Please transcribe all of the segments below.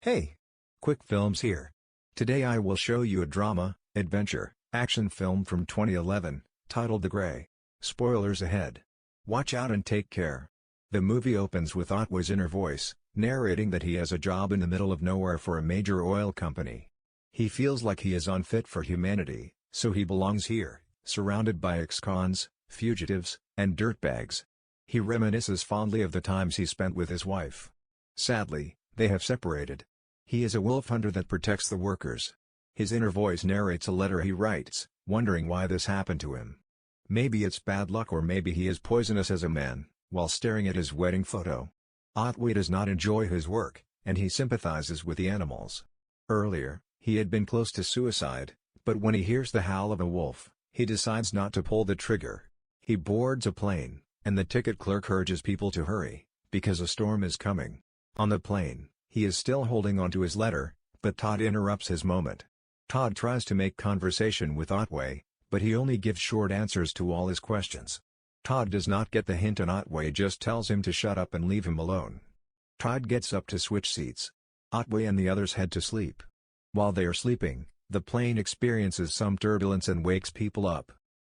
Hey! Quick Films here. Today I will show you a drama, adventure, action film from 2011, titled The Grey. Spoilers ahead. Watch out and take care. The movie opens with Otway's inner voice, narrating that he has a job in the middle of nowhere for a major oil company. He feels like he is unfit for humanity, so he belongs here, surrounded by ex-cons, fugitives, and dirtbags. He reminisces fondly of the times he spent with his wife. Sadly, they have separated. He is a wolf hunter that protects the workers. His inner voice narrates a letter he writes, wondering why this happened to him. Maybe it's bad luck, or maybe he is poisonous as a man, while staring at his wedding photo. Otway does not enjoy his work, and he sympathizes with the animals. Earlier, he had been close to suicide, but when he hears the howl of a wolf, he decides not to pull the trigger. He boards a plane, and the ticket clerk urges people to hurry, because a storm is coming. On the plane, he is still holding onto his letter, but Todd interrupts his moment. Todd tries to make conversation with Otway, but he only gives short answers to all his questions. Todd does not get the hint, and Otway just tells him to shut up and leave him alone. Todd gets up to switch seats. Otway and the others head to sleep. While they are sleeping, the plane experiences some turbulence and wakes people up.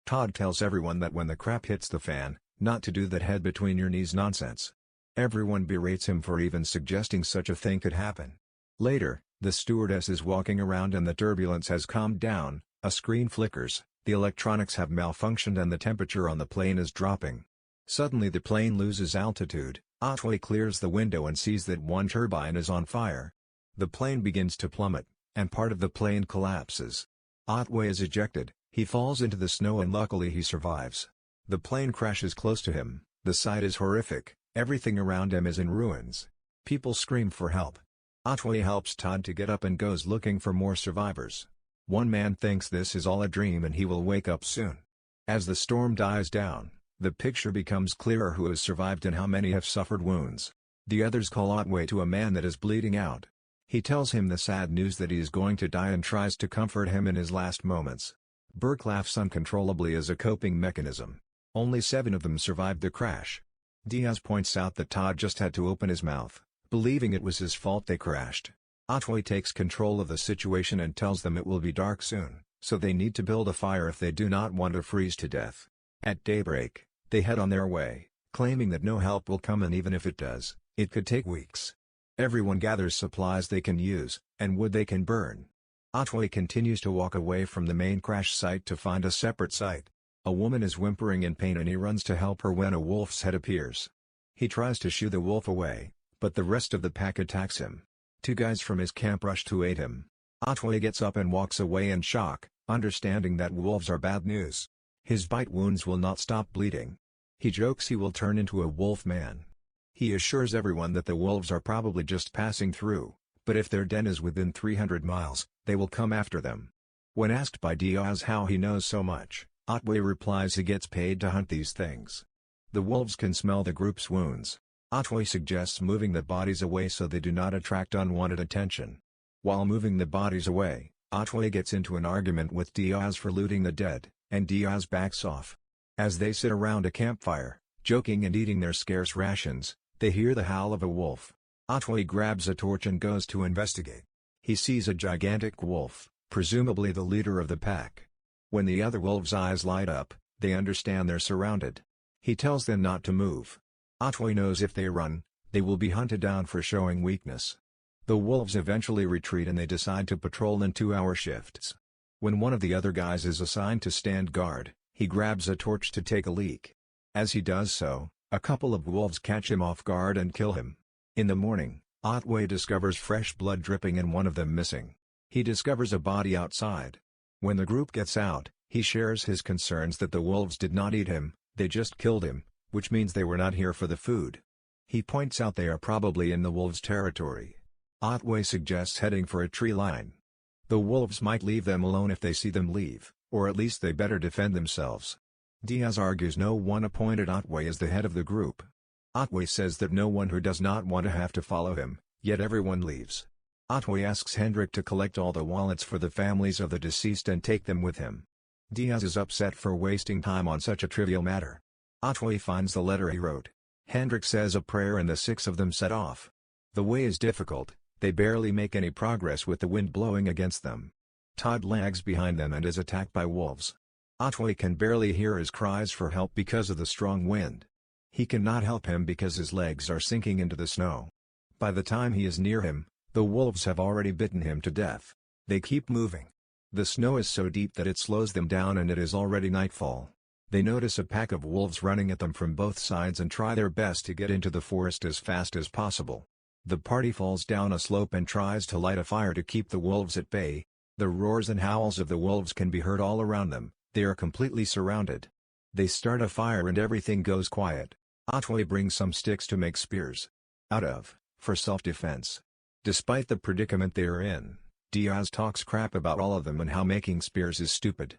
Todd tells everyone that when the crap hits the fan, not to do that head between your knees nonsense. Everyone berates him for even suggesting such a thing could happen. Later, the stewardess is walking around and the turbulence has calmed down, a screen flickers, the electronics have malfunctioned and the temperature on the plane is dropping. Suddenly the plane loses altitude. Otway clears the window and sees that one turbine is on fire. The plane begins to plummet, and part of the plane collapses. Otway is ejected, he falls into the snow and luckily he survives. The plane crashes close to him, the sight is horrific. Everything around him is in ruins. People scream for help. Otway helps Todd to get up and goes looking for more survivors. One man thinks this is all a dream and he will wake up soon. As the storm dies down, the picture becomes clearer who has survived and how many have suffered wounds. The others call Otway to a man that is bleeding out. He tells him the sad news that he is going to die and tries to comfort him in his last moments. Burke laughs uncontrollably as a coping mechanism. Only 7 of them survived the crash. Diaz points out that Todd just had to open his mouth, believing it was his fault they crashed. Otway takes control of the situation and tells them it will be dark soon, so they need to build a fire if they do not want to freeze to death. At daybreak, they head on their way, claiming that no help will come, and even if it does, it could take weeks. Everyone gathers supplies they can use, and wood they can burn. Otway continues to walk away from the main crash site to find a separate site. A woman is whimpering in pain and he runs to help her when a wolf's head appears. He tries to shoo the wolf away, but the rest of the pack attacks him. 2 guys from his camp rush to aid him. Otway gets up and walks away in shock, understanding that wolves are bad news. His bite wounds will not stop bleeding. He jokes he will turn into a wolf man. He assures everyone that the wolves are probably just passing through, but if their den is within 300 miles, they will come after them. When asked by Diaz how he knows so much, Otway replies he gets paid to hunt these things. The wolves can smell the group's wounds. Otway suggests moving the bodies away so they do not attract unwanted attention. While moving the bodies away, Otway gets into an argument with Diaz for looting the dead, and Diaz backs off. As they sit around a campfire, joking and eating their scarce rations, they hear the howl of a wolf. Otway grabs a torch and goes to investigate. He sees a gigantic wolf, presumably the leader of the pack. When the other wolves' eyes light up, they understand they're surrounded. He tells them not to move. Otway knows if they run, they will be hunted down for showing weakness. The wolves eventually retreat and they decide to patrol in 2-hour shifts. When one of the other guys is assigned to stand guard, he grabs a torch to take a leak. As he does so, a couple of wolves catch him off guard and kill him. In the morning, Otway discovers fresh blood dripping and one of them missing. He discovers a body outside. When the group gets out, he shares his concerns that the wolves did not eat him, they just killed him, which means they were not here for the food. He points out they are probably in the wolves' territory. Otway suggests heading for a tree line. The wolves might leave them alone if they see them leave, or at least they better defend themselves. Diaz argues no one appointed Otway as the head of the group. Otway says that no one who does not want to have to follow him, yet everyone leaves. Otway asks Hendrik to collect all the wallets for the families of the deceased and take them with him. Diaz is upset for wasting time on such a trivial matter. Otway finds the letter he wrote. Hendrik says a prayer and the 6 of them set off. The way is difficult, They barely make any progress with the wind blowing against them. Todd lags behind them and is attacked by wolves. Otway can barely hear his cries for help because of the strong wind. He cannot help him because his legs are sinking into the snow. By the time he is near him, the wolves have already bitten him to death. They keep moving. The snow is so deep that it slows them down and it is already nightfall. They notice a pack of wolves running at them from both sides and try their best to get into the forest as fast as possible. The party falls down a slope and tries to light a fire to keep the wolves at bay. The roars and howls of the wolves can be heard all around them. They are completely surrounded. They start a fire and everything goes quiet. Otway brings some sticks to make spears out of, for self-defense. Despite the predicament they are in, Diaz talks crap about all of them and how making spears is stupid.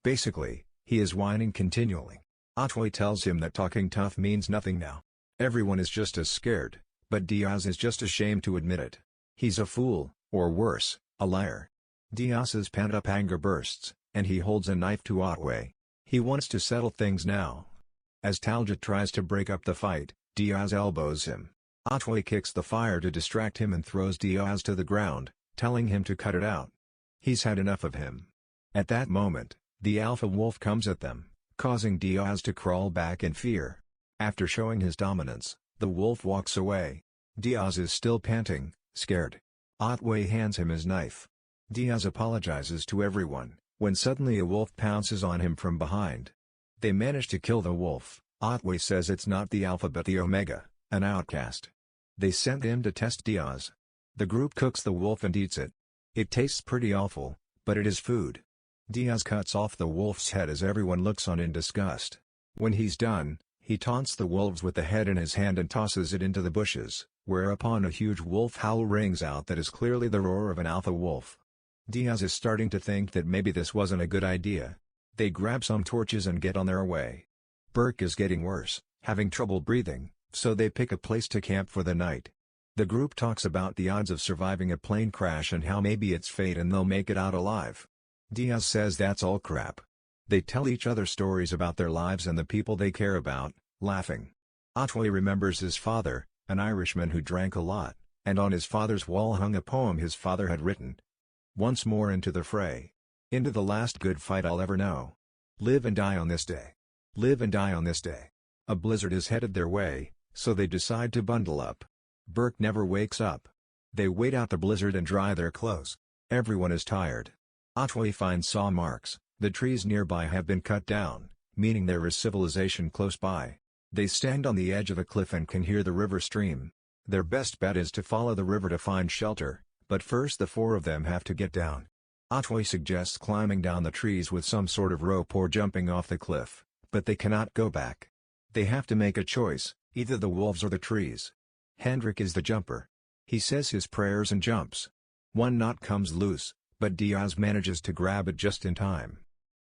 Basically, he is whining continually. Otway tells him that talking tough means nothing now. Everyone is just as scared, but Diaz is just ashamed to admit it. He's a fool, or worse, a liar. Diaz's pent-up anger bursts, and he holds a knife to Otway. He wants to settle things now. As Talget tries to break up the fight, Diaz elbows him. Otway kicks the fire to distract him and throws Diaz to the ground, telling him to cut it out. He's had enough of him. At that moment, the alpha wolf comes at them, causing Diaz to crawl back in fear. After showing his dominance, the wolf walks away. Diaz is still panting, scared. Otway hands him his knife. Diaz apologizes to everyone, when suddenly a wolf pounces on him from behind. They manage to kill the wolf. Otway says it's not the alpha but the omega, an outcast. They sent him to test Diaz. The group cooks the wolf and eats it. It tastes pretty awful, but it is food. Diaz cuts off the wolf's head as everyone looks on in disgust. When he's done, he taunts the wolves with the head in his hand and tosses it into the bushes, whereupon a huge wolf howl rings out that is clearly the roar of an alpha wolf. Diaz is starting to think that maybe this wasn't a good idea. They grab some torches and get on their way. Burke is getting worse, having trouble breathing, so they pick a place to camp for the night. The group talks about the odds of surviving a plane crash and how maybe it's fate and they'll make it out alive. Diaz says that's all crap. They tell each other stories about their lives and the people they care about, laughing. Otway remembers his father, an Irishman who drank a lot, and on his father's wall hung a poem his father had written. Once more into the fray. Into the last good fight I'll ever know. Live and die on this day. Live and die on this day. A blizzard is headed their way, so they decide to bundle up. Burke never wakes up. They wait out the blizzard and dry their clothes. Everyone is tired. Otway finds saw marks. The trees nearby have been cut down, meaning there is civilization close by. They stand on the edge of a cliff and can hear the river stream. Their best bet is to follow the river to find shelter, but first the four of them have to get down. Otway suggests climbing down the trees with some sort of rope or jumping off the cliff, but they cannot go back. They have to make a choice, either the wolves or the trees. Hendrik is the jumper. He says his prayers and jumps. One knot comes loose, but Diaz manages to grab it just in time.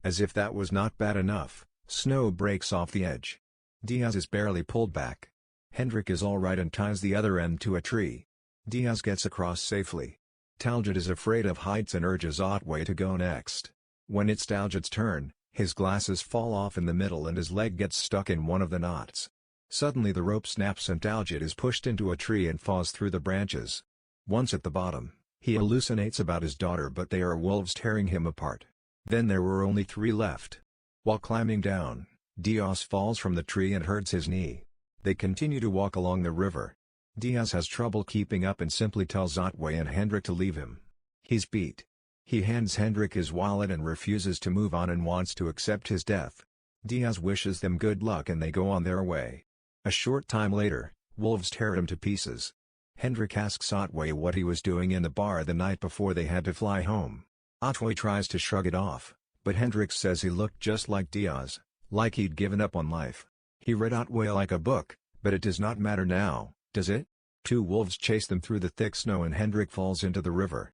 As if that was not bad enough, snow breaks off the edge. Diaz is barely pulled back. Hendrik is alright and ties the other end to a tree. Diaz gets across safely. Talget is afraid of heights and urges Otway to go next. When it's Talget's turn, his glasses fall off in the middle and his leg gets stuck in one of the knots. Suddenly the rope snaps and Talget is pushed into a tree and falls through the branches. Once at the bottom, he hallucinates about his daughter but they are wolves tearing him apart. Then there were only 3 left. While climbing down, Diaz falls from the tree and hurts his knee. They continue to walk along the river. Diaz has trouble keeping up and simply tells Otway and Hendrik to leave him. He's beat. He hands Hendrik his wallet and refuses to move on and wants to accept his death. Diaz wishes them good luck and they go on their way. A short time later, wolves tear him to pieces. Hendrik asks Otway what he was doing in the bar the night before they had to fly home. Otway tries to shrug it off, but Hendrik says he looked just like Diaz, like he'd given up on life. He read Otway like a book, but it does not matter now, does it? 2 wolves chase them through the thick snow and Hendrik falls into the river.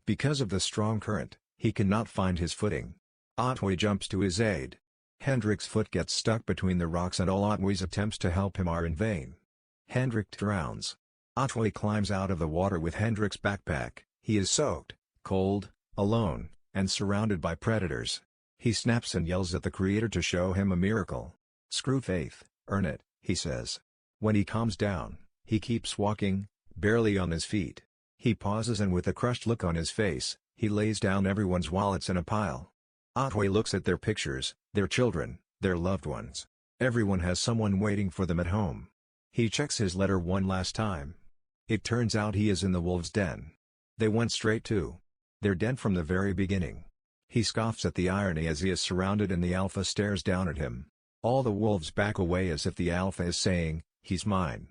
Because of the strong current, he cannot find his footing. Otway jumps to his aid. Hendrik's foot gets stuck between the rocks and all Otway's attempts to help him are in vain. Hendrik drowns. Otway climbs out of the water with Hendrik's backpack. He is soaked, cold, alone, and surrounded by predators. He snaps and yells at the Creator to show him a miracle. "Screw faith, earn it," he says. When he calms down, he keeps walking, barely on his feet. He pauses and with a crushed look on his face, he lays down everyone's wallets in a pile. Otway looks at their pictures, their children, their loved ones. Everyone has someone waiting for them at home. He checks his letter one last time. It turns out he is in the wolves' den. They went straight to their den from the very beginning. He scoffs at the irony as he is surrounded and the alpha stares down at him. All the wolves back away as if the alpha is saying, "He's mine."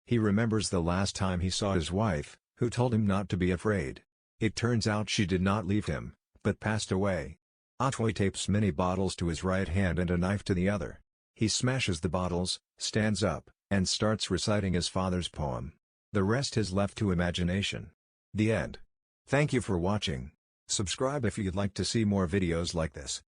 He remembers the last time he saw his wife, who told him not to be afraid. It turns out she did not leave him, but passed away. Otway tapes many bottles to his right hand and a knife to the other. He smashes the bottles, stands up, and starts reciting his father's poem. The rest is left to imagination. The end. Thank you for watching. Subscribe if you'd like to see more videos like this.